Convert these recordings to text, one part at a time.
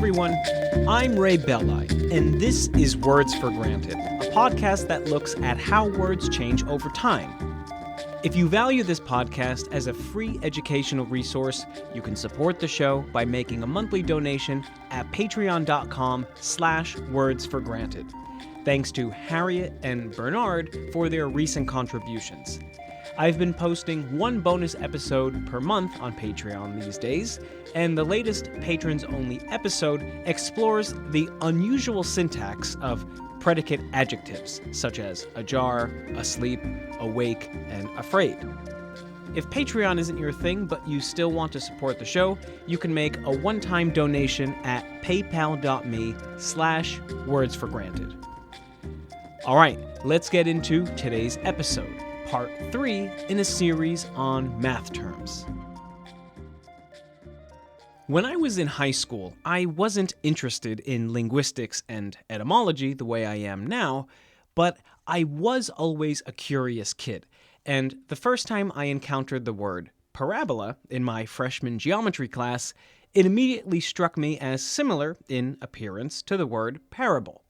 everyone, I'm Ray Belli, and this is Words for Granted, a podcast that looks at how words change over time. If you value this podcast as a free educational resource, you can support the show by making a monthly donation at patreon.com/wordsforgranted. Thanks to Harriet and Bernard for their recent contributions. I've been posting one bonus episode per month on Patreon these days, and the latest patrons-only episode explores the unusual syntax of predicate adjectives, such as ajar, asleep, awake, and afraid. If Patreon isn't your thing, but you still want to support the show, you can make a one-time donation at paypal.me/wordsforgranted. All right, let's get into today's episode, part 3 in a series on math terms. When I was in high school, I wasn't interested in linguistics and etymology the way I am now, but I was always a curious kid, and the first time I encountered the word parabola in my freshman geometry class, it immediately struck me as similar in appearance to the word parable.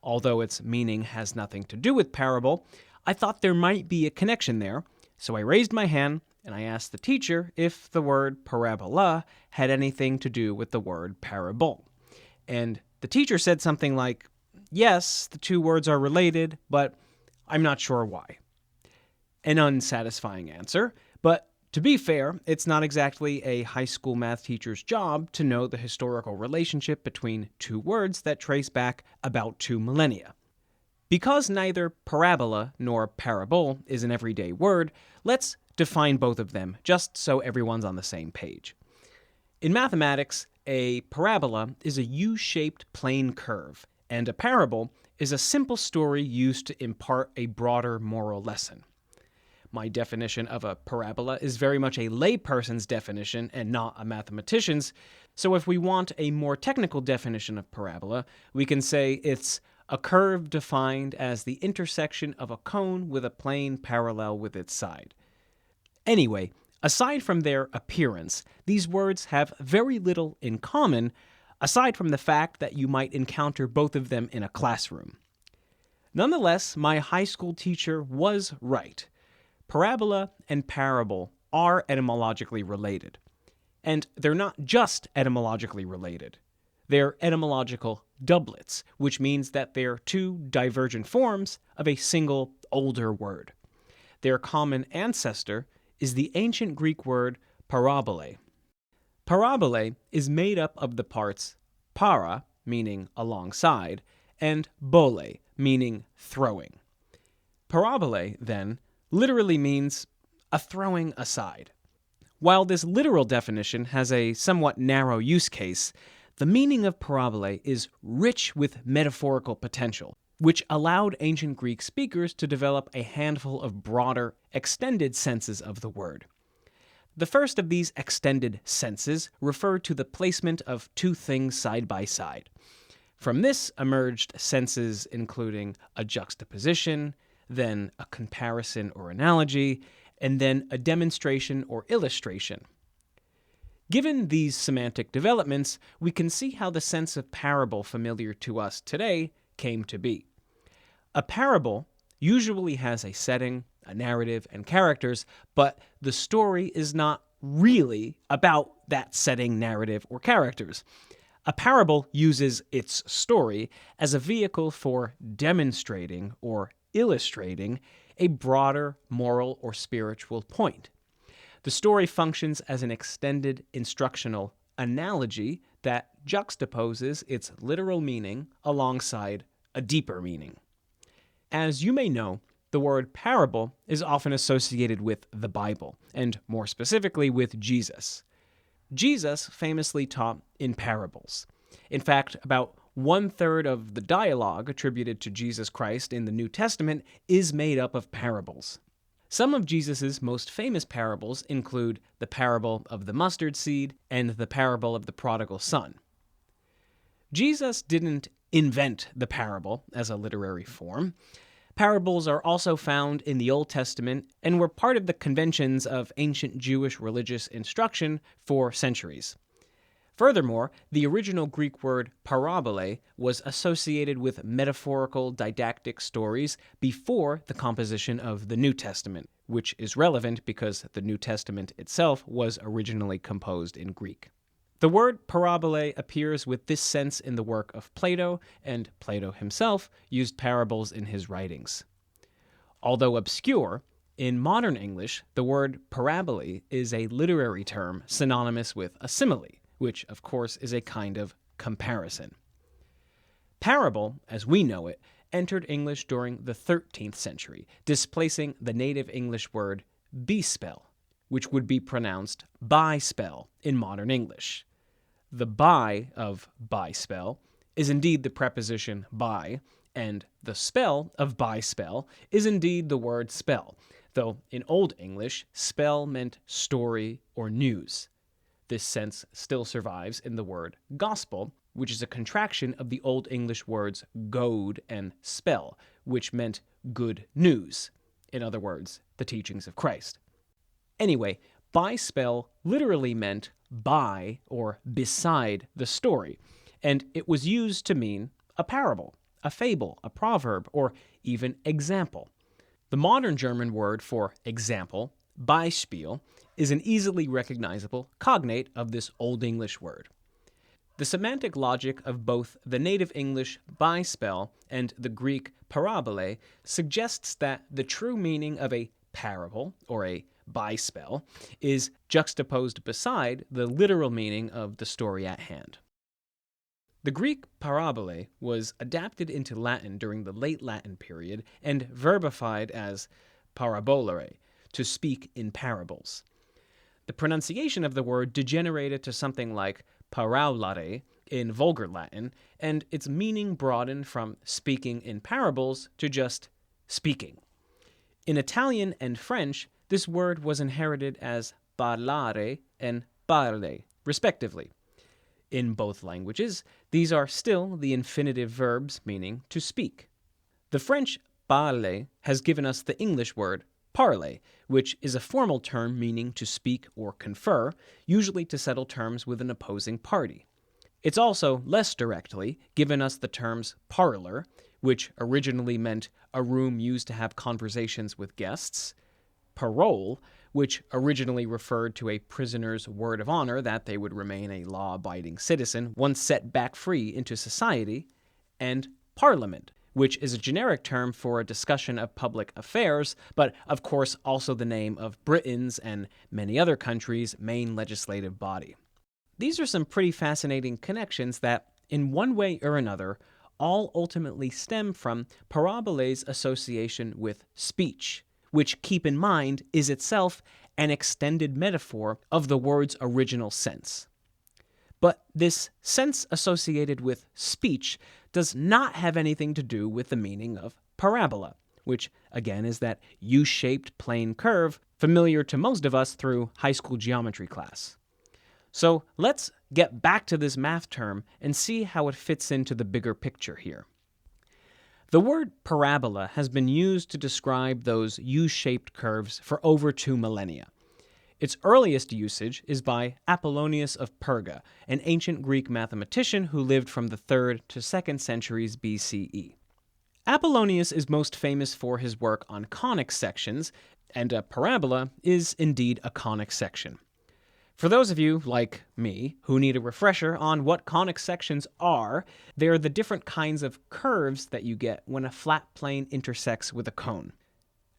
Although its meaning has nothing to do with parable, I thought there might be a connection there, so I raised my hand and I asked the teacher if the word parabola had anything to do with the word parabole. And the teacher said something like, yes, the two words are related, but I'm not sure why. An unsatisfying answer, but to be fair, it's not exactly a high school math teacher's job to know the historical relationship between two words that trace back about 2 millennia. Because neither parabola nor parabole is an everyday word, let's define both of them, just so everyone's on the same page. In mathematics, a parabola is a U-shaped plane curve, and a parable is a simple story used to impart a broader moral lesson. My definition of a parabola is very much a layperson's definition and not a mathematician's, so if we want a more technical definition of parabola, we can say it's a curve defined as the intersection of a cone with a plane parallel with its side. Anyway, aside from their appearance, these words have very little in common, aside from the fact that you might encounter both of them in a classroom. Nonetheless, my high school teacher was right. Parabola and parable are etymologically related. And they're not just etymologically related. They're etymological doublets, which means that they're two divergent forms of a single older word. Their common ancestor is the ancient Greek word parabole. Parabole is made up of the parts para, meaning alongside, and bole, meaning throwing. Parabole, then, literally means a throwing aside. While this literal definition has a somewhat narrow use case, the meaning of parabole is rich with metaphorical potential, which allowed ancient Greek speakers to develop a handful of broader, extended senses of the word. The first of these extended senses referred to the placement of two things side by side. From this emerged senses including a juxtaposition, then a comparison or analogy, and then a demonstration or illustration. Given these semantic developments, we can see how the sense of parable familiar to us today came to be. A parable usually has a setting, a narrative, and characters, but the story is not really about that setting, narrative, or characters. A parable uses its story as a vehicle for demonstrating or illustrating a broader moral or spiritual point. The story functions as an extended instructional analogy that juxtaposes its literal meaning alongside a deeper meaning. As you may know, the word parable is often associated with the Bible, and more specifically with Jesus. Jesus famously taught in parables. In fact, about 1/3 of the dialogue attributed to Jesus Christ in the New Testament is made up of parables. Some of Jesus' most famous parables include the parable of the mustard seed and the parable of the prodigal son. Jesus didn't invent the parable as a literary form. Parables are also found in the Old Testament and were part of the conventions of ancient Jewish religious instruction for centuries. Furthermore, the original Greek word parabole was associated with metaphorical didactic stories before the composition of the New Testament, which is relevant because the New Testament itself was originally composed in Greek. The word parabole appears with this sense in the work of Plato, and Plato himself used parables in his writings. Although obscure, in modern English, the word parabole is a literary term synonymous with a simile, which, of course, is a kind of comparison. Parable, as we know it, entered English during the 13th century, displacing the native English word bespell, which would be pronounced by-spell in modern English. The by of by-spell is indeed the preposition by, and the spell of by-spell is indeed the word spell, though in Old English, spell meant story or news. This sense still survives in the word gospel, which is a contraction of the Old English words goad and spell, which meant good news. In other words, the teachings of Christ. Anyway, by-spell literally meant by or beside the story, and it was used to mean a parable, a fable, a proverb, or even example. The modern German word for example, Beispiel, is an easily recognizable cognate of this Old English word. The semantic logic of both the native English by-spell and the Greek parabole suggests that the true meaning of a parable, or a by-spell, is juxtaposed beside the literal meaning of the story at hand. The Greek parabole was adapted into Latin during the late Latin period and verbified as parabolare, to speak in parables. The pronunciation of the word degenerated to something like paraulare in Vulgar Latin, and its meaning broadened from speaking in parables to just speaking. In Italian and French, this word was inherited as parlare and parle, respectively. In both languages, these are still the infinitive verbs meaning to speak. The French parler has given us the English word parler, which is a formal term meaning to speak or confer, usually to settle terms with an opposing party. It's also, less directly, given us the terms parlor, which originally meant a room used to have conversations with guests, parole, which originally referred to a prisoner's word of honor that they would remain a law-abiding citizen once set back free into society, and parliament, which is a generic term for a discussion of public affairs, but of course also the name of Britain's and many other countries' main legislative body. These are some pretty fascinating connections that, in one way or another, all ultimately stem from parabole's association with speech, which, keep in mind, is itself an extended metaphor of the word's original sense. But this sense associated with speech does not have anything to do with the meaning of parabola, which again is that U-shaped plane curve familiar to most of us through high school geometry class. So let's get back to this math term and see how it fits into the bigger picture here. The word parabola has been used to describe those U-shaped curves for over 2 millennia. Its earliest usage is by Apollonius of Perga, an ancient Greek mathematician who lived from the 3rd to 2nd centuries BCE. Apollonius is most famous for his work on conic sections, and a parabola is indeed a conic section. For those of you, like me, who need a refresher on what conic sections are, they're the different kinds of curves that you get when a flat plane intersects with a cone.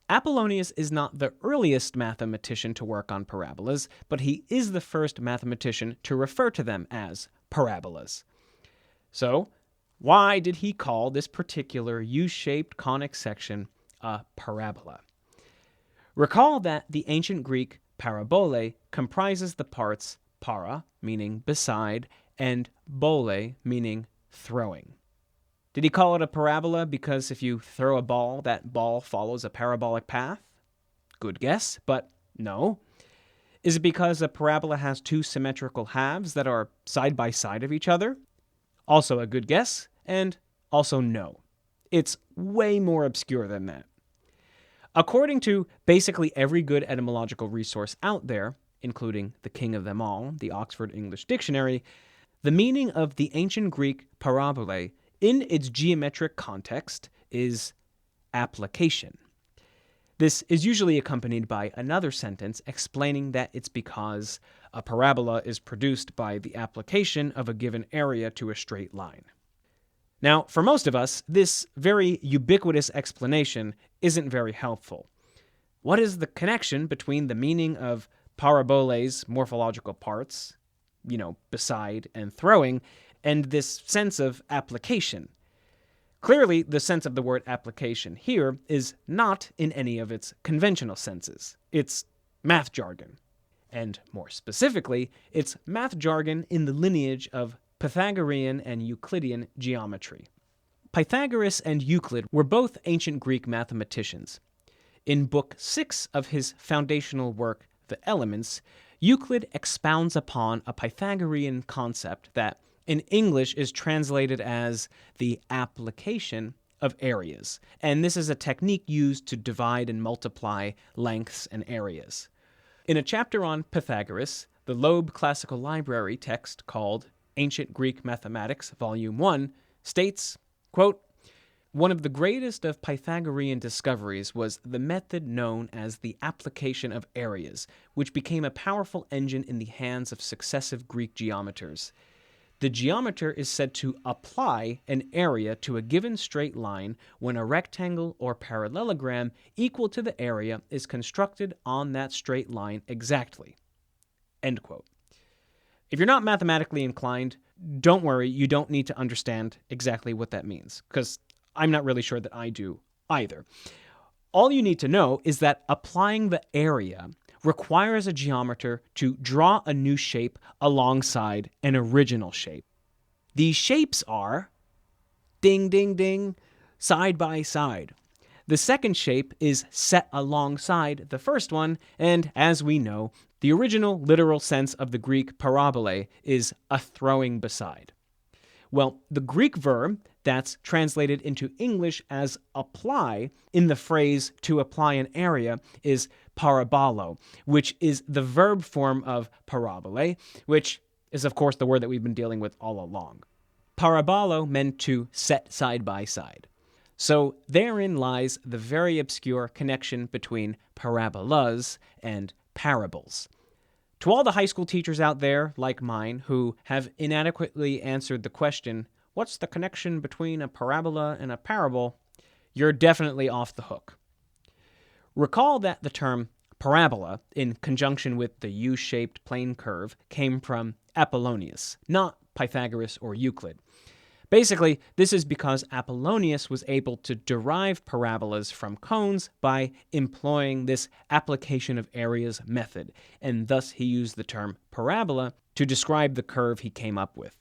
Apollonius is not the earliest mathematician to work on parabolas, but he is the first mathematician to refer to them as parabolas. So, why did he call this particular U-shaped conic section a parabola? Recall that the ancient Greek parabole comprises the parts para, meaning beside, and bole, meaning throwing. Did he call it a parabola because if you throw a ball, that ball follows a parabolic path? Good guess, but no. Is it because a parabola has 2 symmetrical halves that are side by side of each other? Also a good guess, and also no. It's way more obscure than that. According to basically every good etymological resource out there, including the king of them all, the Oxford English Dictionary, the meaning of the ancient Greek parabole in its geometric context is application. This is usually accompanied by another sentence explaining that it's because a parabola is produced by the application of a given area to a straight line. Now, for most of us, this very ubiquitous explanation isn't very helpful. What is the connection between the meaning of parabole's morphological parts, beside and throwing, and this sense of application? Clearly, the sense of the word application here is not in any of its conventional senses. It's math jargon. And more specifically, it's math jargon in the lineage of Pythagorean and Euclidean geometry. Pythagoras and Euclid were both ancient Greek mathematicians. In Book 6 of his foundational work, The Elements, Euclid expounds upon a Pythagorean concept that in English is translated as the application of areas, and this is a technique used to divide and multiply lengths and areas. In a chapter on Pythagoras, the Loeb Classical Library text called Ancient Greek Mathematics, Volume 1, states, quote, "One of the greatest of Pythagorean discoveries was the method known as the application of areas, which became a powerful engine in the hands of successive Greek geometers. The geometer is said to apply an area to a given straight line when a rectangle or parallelogram equal to the area is constructed on that straight line exactly." End quote. If you're not mathematically inclined, don't worry, you don't need to understand exactly what that means, because I'm not really sure that I do either. All you need to know is that applying the area requires a geometer to draw a new shape alongside an original shape. These shapes are, ding, ding, ding, side by side. The second shape is set alongside the first one, and as we know, the original literal sense of the Greek parabole is a throwing beside. Well, the Greek verb that's translated into English as apply in the phrase to apply an area is parabolo, which is the verb form of parabole, which is of course the word that we've been dealing with all along. Parabolo meant to set side by side. So therein lies the very obscure connection between parabolas and parables. To all the high school teachers out there, like mine, who have inadequately answered the question, what's the connection between a parabola and a parable, you're definitely off the hook. Recall that the term parabola, in conjunction with the U-shaped plane curve, came from Apollonius, not Pythagoras or Euclid. Basically, this is because Apollonius was able to derive parabolas from cones by employing this application of areas method, and thus he used the term parabola to describe the curve he came up with.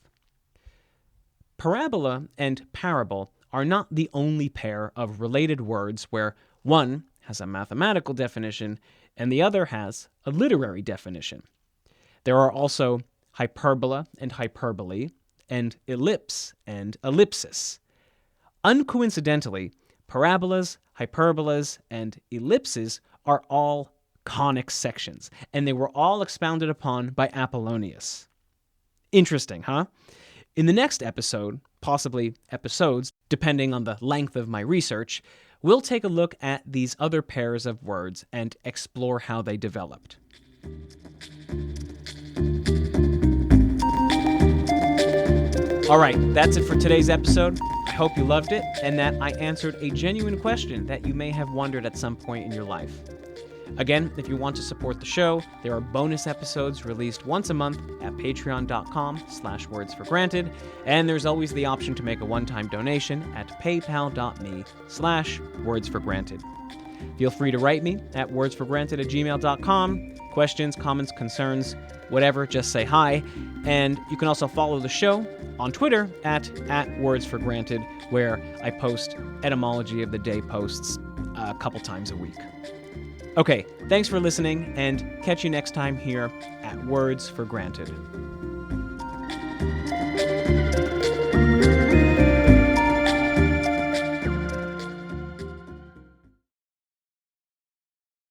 Parabola and parable are not the only pair of related words where one has a mathematical definition and the other has a literary definition. There are also hyperbola and hyperbole, and ellipse and ellipsis. Uncoincidentally, parabolas, hyperbolas, and ellipses are all conic sections, and they were all expounded upon by Apollonius. Interesting, huh? In the next episode, possibly episodes, depending on the length of my research, we'll take a look at these other pairs of words and explore how they developed. All right, that's it for today's episode. I hope you loved it and that I answered a genuine question that you may have wondered at some point in your life. Again, if you want to support the show, there are bonus episodes released once a month at patreon.com/wordsforgranted, and there's always the option to make a one-time donation at paypal.me/wordsforgranted. Feel free to write me at wordsforgranted@gmail.com. Questions, comments, concerns, whatever, just say hi. And you can also follow the show on Twitter at wordsforgranted, where I post etymology of the day posts a couple times a week. Okay, thanks for listening, and catch you next time here at Words for Granted.